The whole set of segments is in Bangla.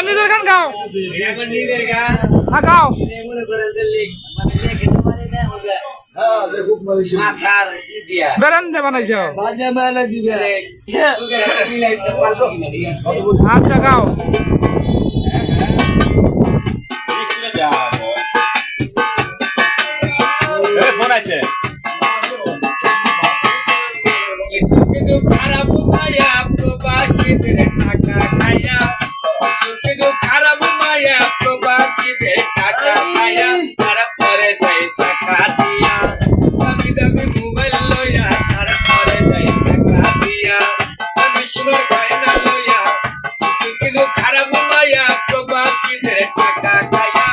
নিজের গান গাও গাও বেড়ান বানাইছো আচ্ছা গাও ফোন আছে খারাপ মায়া প্রবাসীদের টাকা খায়া খারাপ মায়া প্রবাসীদের টাকা খায়া তারপরে দেয় টাকা দিয়া দামি দামি মোবাইল লইয়া তারপরে দেয় টাকা দিয়া দামি সোনার গয়না লইয়া কিছু খারাপ মায়া প্রবাসীদের টাকা খায়া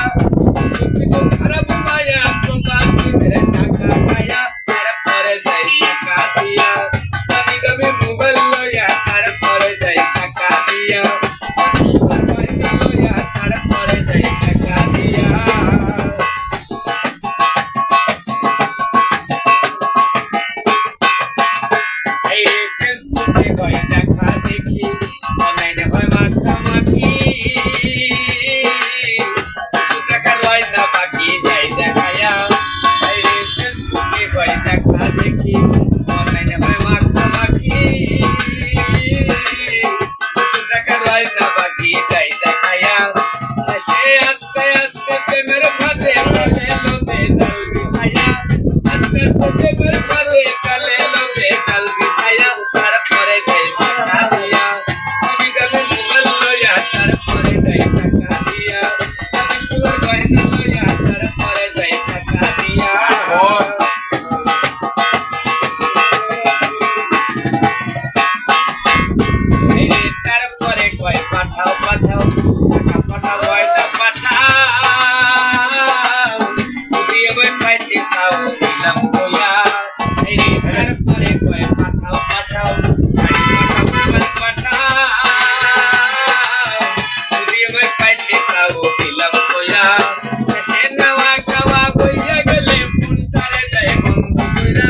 খারাপ মায়া প্রবাসীদের টাকা খায়া তারপরে দেয় টাকা দিয়া দামি দামি মোবাইল লইয়া তারপরে দেয় টাকা দিয়া সোনার গয়না লইয়া তারপরে দেয় টাকা দিয়া দেখা দেখি অনলাইনে হয় মাখামাখি টাকা লয় না বাকি যাই দেখায়া ফেসবুকে হয় দেখা দেখি অনলাইনে হয় মাখামাখি টাকা লয় না বাকি যাই দেখায়া শেষে আস্তে আস্তে প্রেমের ফাঁদে কালে লোতে জাল বিছায়া আস্তে আস্তে প্রেমের ফাঁদে কালে লোতে জাল বিছায়া তারপরে দেয় টাকা দিয়া দামি দামি মোবাইল লইয়া তারপরে দেয় টাকা দিয়া দামি সোনার গয়না লইয়া তারপরে দেয় টাকা দিয়া তারপরে কয় পাঠাও পাঠাও টাকা পাঠাও গয়না পাঠাও দিয়ে বই পাইতে চাও দিলাম বইয়া তারপরে কয় পাঠাও পাঠাও দিয়ে বই পাইতে চাও দিলাম বইয়া সে নেওয়া খাওয়া বইয়া গেলে ফোনটারে দেয় বন্ধ কইরা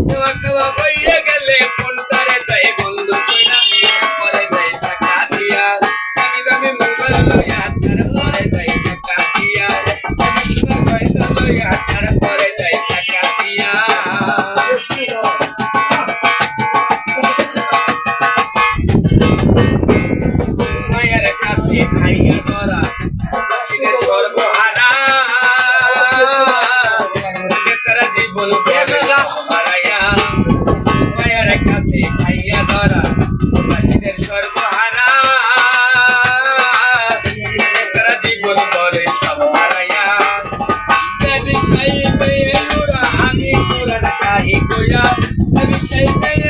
নেওয়া খাওয়া বইয়া গেলে ফোনটারে দেয় বন্ধ কইরা তারপরে দেয় টাকা দিয়া দামি দামি মোবাইল লইয়া তারপরে দেয় টাকা দিয়া দামি সোনার গয়না লইয়া তারপরে দেয় টাকা দিয়া মায়ের কাছে খাইয়া ধরা বাসিনের সর্বহারা তারা জীবন হারাইয়া মায়ের কাছে খাইয়া ধরা বাসিনের সর্বহারা তারা জীবন করে সব হারাইয়া দেবী সাইবে এলুরা আমি কোরআন কাহি গোয়া দেবী সাইবে